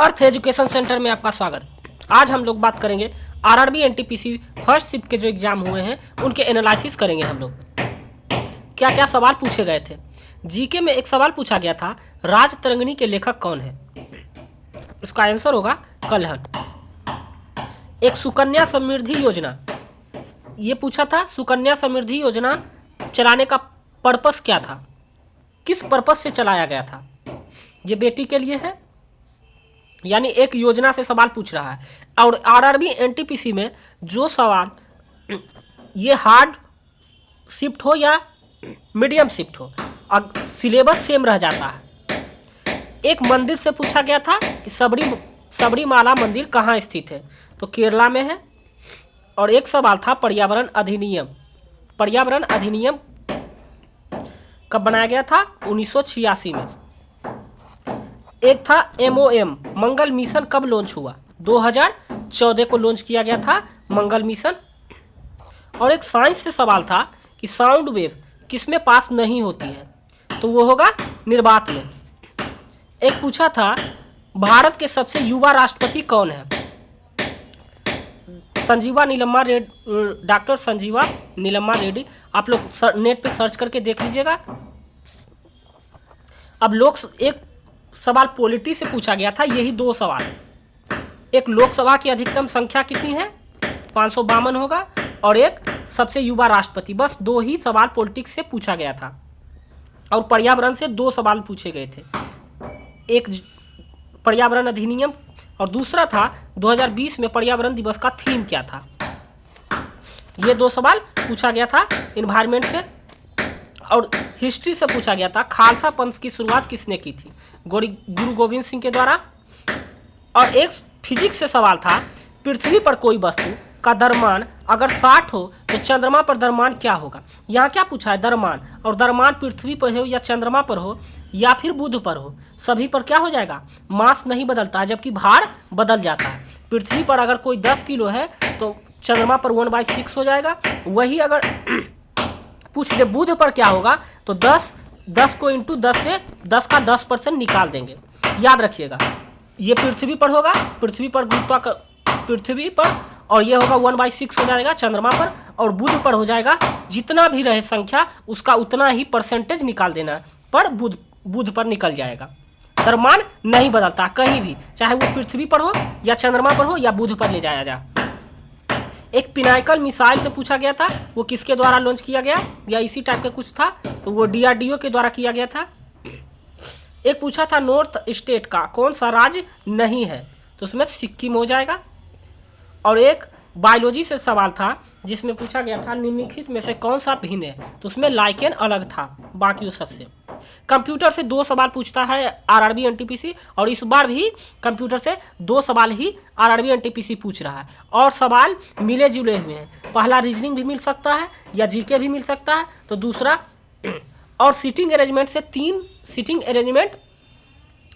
अर्थ education centre में आपका स्वागत। आज हम लोग बात करेंगे आरआरबी एनटीपीसी फर्स्ट शिफ्ट के जो एग्जाम हुए हैं उनके एनालिसिस करेंगे। हम लोग क्या क्या सवाल पूछे गए थे। जीके में एक सवाल पूछा गया था, राज तरंगिणी के लेखक कौन है? उसका आंसर होगा कल्हण। एक सुकन्या समृद्धि योजना, ये पूछा था सुकन्या समृद्धि योजना चलाने का पर्पस क्या था, किस पर्पस से चलाया गया था? ये बेटी के लिए है, यानी एक योजना से सवाल पूछ रहा है। और आरआरबी एनटीपीसी में जो सवाल ये हार्ड शिफ्ट हो या मीडियम शिफ्ट हो, सिलेबस सेम रह जाता है। एक मंदिर से पूछा गया था कि सबरीमाला मंदिर कहाँ स्थित है, तो केरला में है। और एक सवाल था पर्यावरण अधिनियम, पर्यावरण अधिनियम कब बनाया गया था? 1986 में। एक था MOM, मंगल मिशन कब लॉन्च हुआ? 2014 को लॉन्च किया गया था मंगल मिशन। और एक साइंस से सवाल था कि साउंड वेव किसमें पास नहीं होती है, तो वो होगा निर्वात में। एक पूछा था भारत के सबसे युवा राष्ट्रपति कौन है? संजीवा नीलम्मा रेड्डी, डॉक्टर संजीवा नीलम्मा रेड्डी। आप लोग नेट पे सर्च करके देख लीजिएगा। अब एक सवाल पॉलिटी से पूछा गया था, यही दो सवाल। एक लोकसभा की अधिकतम संख्या कितनी है? 552 होगा। और एक सबसे युवा राष्ट्रपति। बस दो ही सवाल पॉलिटिक्स से पूछा गया था। और पर्यावरण से दो सवाल पूछे गए थे, एक पर्यावरण अधिनियम और दूसरा था 2020 में पर्यावरण दिवस का थीम क्या था। ये दो सवाल पूछा गया था इन्वायरमेंट से। और हिस्ट्री से पूछा गया था खालसा पंथ की शुरुआत किसने की थी? गुरु गोविंद सिंह के द्वारा। और एक फिजिक्स से सवाल था पृथ्वी पर कोई वस्तु का द्रव्यमान अगर 60 हो तो चंद्रमा पर द्रव्यमान क्या होगा? यहाँ क्या पूछा है? द्रव्यमान। और द्रव्यमान पृथ्वी पर हो या चंद्रमा पर हो या फिर बुध पर हो, सभी पर क्या हो जाएगा? मास नहीं बदलता, जबकि भार बदल जाता है। पृथ्वी पर अगर कोई 10 किलो है तो चंद्रमा पर 1/6 हो जाएगा। वही अगर पूछ दे बुध पर क्या होगा, तो 10 को इंटू 10 से 10 का 10% निकाल देंगे। याद रखिएगा, ये पृथ्वी पर होगा, पृथ्वी पर, और ये होगा 1/6 हो जाएगा चंद्रमा पर। और बुध पर हो जाएगा जितना भी रहे संख्या उसका उतना ही परसेंटेज निकाल देना पर बुध पर निकल जाएगा। द्रव्यमान नहीं बदलता कहीं भी, चाहे वो पृथ्वी पर हो या चंद्रमा पर हो या बुध पर ले जाया जा। एक पिनाकल मिसाइल से पूछा गया था, वो किसके द्वारा लॉन्च किया गया या इसी टाइप का कुछ था, तो वो DRDO के द्वारा किया गया था। एक पूछा था नॉर्थ स्टेट का कौन सा राज्य नहीं है, तो उसमें सिक्किम हो जाएगा। और एक बायोलॉजी से सवाल था जिसमें पूछा गया था निम्नलिखित में से कौन सा भिन्न है, तो उसमें लाइकेन अलग था बाकी सबसे। कंप्यूटर से दो सवाल पूछता है आरआरबी एनटीपीसी, और इस बार भी कंप्यूटर से दो सवाल ही आरआरबी एनटीपीसी पूछ रहा है। और सवाल मिले जुले हुए हैं, पहला रीजनिंग भी मिल सकता है या जीके भी मिल सकता है, तो दूसरा और सीटिंग अरेंजमेंट से 3 सीटिंग अरेंजमेंट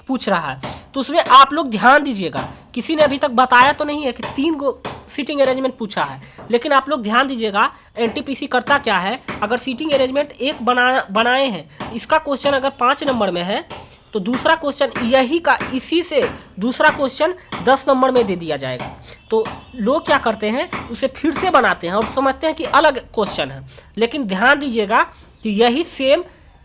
पूछ रहा है। तो उसमें आप लोग ध्यान दीजिएगा, किसी ने अभी तक बताया तो नहीं है कि 3 गो सीटिंग अरेंजमेंट पूछा है, लेकिन आप लोग ध्यान दीजिएगा एनटीपीसी करता क्या है। अगर सीटिंग अरेंजमेंट एक बनाए हैं, इसका क्वेश्चन अगर 5 नंबर में है तो दूसरा क्वेश्चन इसी से दूसरा क्वेश्चन 10 नंबर में दे दिया जाएगा। तो लोग क्या करते हैं, उसे फिर से बनाते हैं और समझते हैं कि अलग क्वेश्चन है, लेकिन ध्यान दीजिएगा कि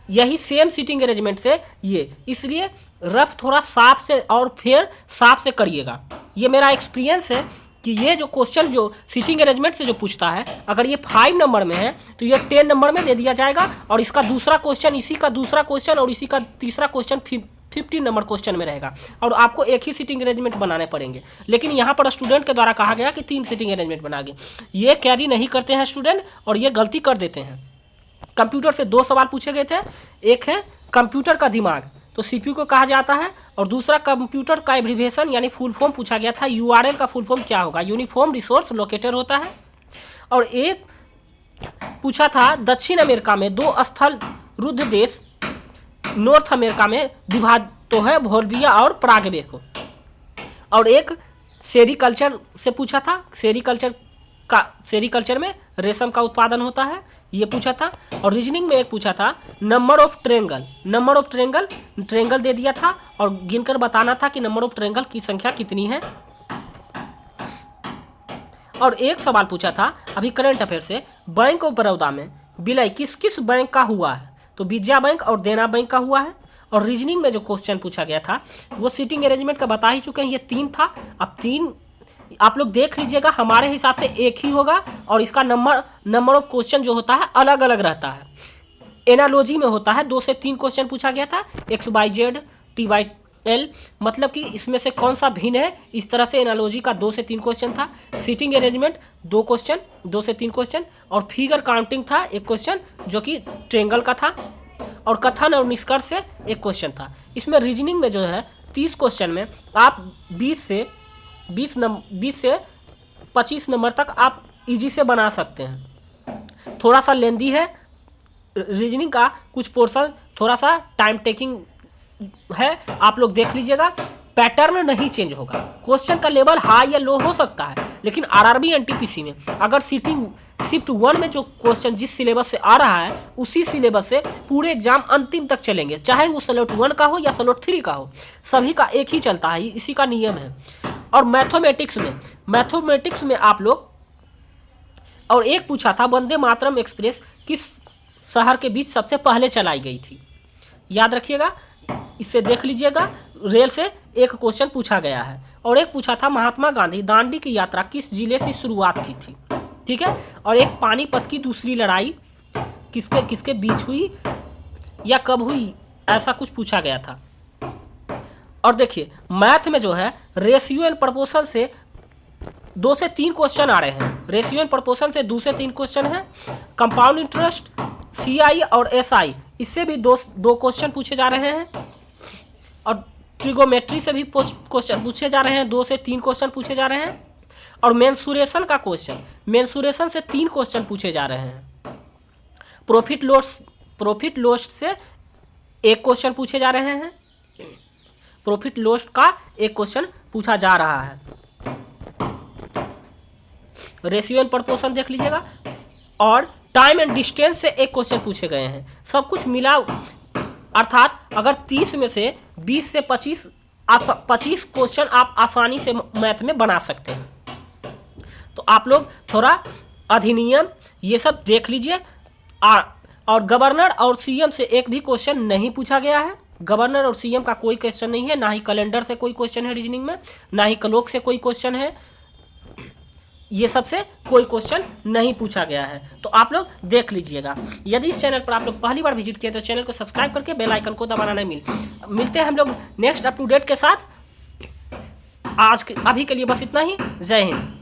यही सेम सीटिंग अरेंजमेंट से ये, इसलिए रफ थोड़ा साफ से और फिर साफ से करिएगा। ये मेरा एक्सपीरियंस है कि ये जो क्वेश्चन जो सीटिंग अरेंजमेंट से जो पूछता है, अगर ये 5 नंबर में है तो ये 10 नंबर में दे दिया जाएगा। और इसका दूसरा क्वेश्चन, इसी का दूसरा क्वेश्चन और इसी का तीसरा क्वेश्चन 15 नंबर क्वेश्चन में रहेगा। और आपको एक ही सीटिंग अरेंजमेंट बनाने पड़ेंगे, लेकिन यहाँ पर स्टूडेंट के द्वारा कहा गया कि 3 सीटिंग अरेंजमेंट बनाएंगे। ये कैरी नहीं करते हैं स्टूडेंट, और ये गलती कर देते हैं। कंप्यूटर से 2 सवाल पूछे गए थे, एक है कंप्यूटर का दिमाग, तो CPU को कहा जाता है। और दूसरा कंप्यूटर का एब्रिविएशन यानी फुल फॉर्म पूछा गया था, URL का फुल फॉर्म क्या होगा? यूनिफॉर्म रिसोर्स लोकेटर होता है। और एक पूछा था दक्षिण अमेरिका में 2 स्थल रुद्ध देश नॉर्थ अमेरिका में विभाजित तो है, बोलिविया और पराग्वे को। और एक सेरिकल्चर से पूछा था, सेरिकल्चर में रेशम का उत्पादन होता है, ये पूछा था। और रीजनिंग में एक पूछा था number of triangle, number of triangle, triangle दे दिया था और गिनकर बताना था कि नंबर ऑफ ट्रेंगल की संख्या कितनी है। और एक सवाल पूछा था अभी करंट अफेयर से, बैंक ऑफ बड़ौदा में विलय किस किस बैंक का हुआ है, तो विजया बैंक और देना बैंक का हुआ है। और रीजनिंग में जो क्वेश्चन पूछा गया था वो सीटिंग अरेंजमेंट का बता ही चुके हैं, ये 3 था। अब 3 आप लोग देख लीजिएगा, हमारे हिसाब से एक ही होगा और इसका नंबर ऑफ क्वेश्चन जो होता है अलग अलग रहता है। एनालॉजी में होता है 2 से 3 क्वेश्चन पूछा गया था, XYZ TYL, मतलब कि इसमें से कौन सा भिन्न है, इस तरह से एनालॉजी का 2 से 3 क्वेश्चन था। सीटिंग अरेंजमेंट 2 क्वेश्चन, 2 से 3 क्वेश्चन। और फिगर काउंटिंग था 1 क्वेश्चन जो कि ट्रेंगल का था। और कथन और निष्कर्ष से 1 क्वेश्चन था। इसमें रीजनिंग में जो है 30 क्वेश्चन में आप 20 से 25 नंबर तक आप इजी से बना सकते हैं। थोड़ा सा लेंदी है रीजनिंग का, कुछ पोर्शन थोड़ा सा टाइम टेकिंग है, आप लोग देख लीजिएगा। पैटर्न नहीं चेंज होगा, क्वेश्चन का लेवल हाई या लो हो सकता है, लेकिन आरआरबी एनटीपीसी में अगर शिफ्ट 1 में जो क्वेश्चन जिस सिलेबस से आ रहा है उसी सिलेबस से पूरे एग्जाम अंतिम तक चलेंगे, चाहे वो स्लॉट 1 का हो या स्लॉट 3 का हो, सभी का एक ही चलता है, इसी का नियम है। और मैथमेटिक्स में आप लोग, और एक पूछा था वंदे मातरम एक्सप्रेस किस शहर के बीच सबसे पहले चलाई गई थी, याद रखिएगा, इससे देख लीजिएगा, रेल से एक क्वेश्चन पूछा गया है। और एक पूछा था महात्मा गांधी दांडी की यात्रा किस जिले से शुरुआत की थी, ठीक है। और एक पानीपत की दूसरी लड़ाई किसके किसके बीच हुई या कब हुई, ऐसा कुछ पूछा गया था। और देखिए मैथ में जो है रेशियो एंड प्रोपोर्शन से 2 से 3 क्वेश्चन आ रहे हैं, रेशियो एंड प्रोपोर्शन से 2 से 3 क्वेश्चन है। कंपाउंड इंटरेस्ट, CI और SI, इससे भी 2 क्वेश्चन पूछे जा रहे हैं। और ट्रिगोमेट्री से भी क्वेश्चन पूछे जा रहे हैं, 2 से 3 क्वेश्चन पूछे जा रहे हैं। और मेंसुरेशन का क्वेश्चन, मेंसुरेशन से 3 क्वेश्चन पूछे जा रहे हैं। प्रॉफिट लॉस से 1 क्वेश्चन पूछे जा रहे हैं, प्रॉफिट लॉस का 1 क्वेश्चन पूछा जा रहा है। रेशियो एंड प्रोपोर्शन देख लीजिएगा। और टाइम एंड डिस्टेंस से 1 क्वेश्चन पूछे गए हैं, सब कुछ मिला, अर्थात अगर 30 में से 20 से 25 क्वेश्चन आप आसानी से मैथ में बना सकते हैं। तो आप लोग थोड़ा अधिनियम ये सब देख लीजिए। और गवर्नर और CM से एक भी क्वेश्चन नहीं पूछा गया है, गवर्नर और CM का कोई क्वेश्चन नहीं है, ना ही कैलेंडर से कोई क्वेश्चन है रीजनिंग में, ना ही क्लॉक से कोई क्वेश्चन है, ये सब से कोई क्वेश्चन नहीं पूछा गया है। तो आप लोग देख लीजिएगा। यदि इस चैनल पर आप लोग पहली बार विजिट किए तो चैनल को सब्सक्राइब करके बेल आइकन को दबाना नहीं मिलते हैं हम लोग नेक्स्ट अप टू डेट के साथ। अभी के लिए बस इतना ही। जय हिंद।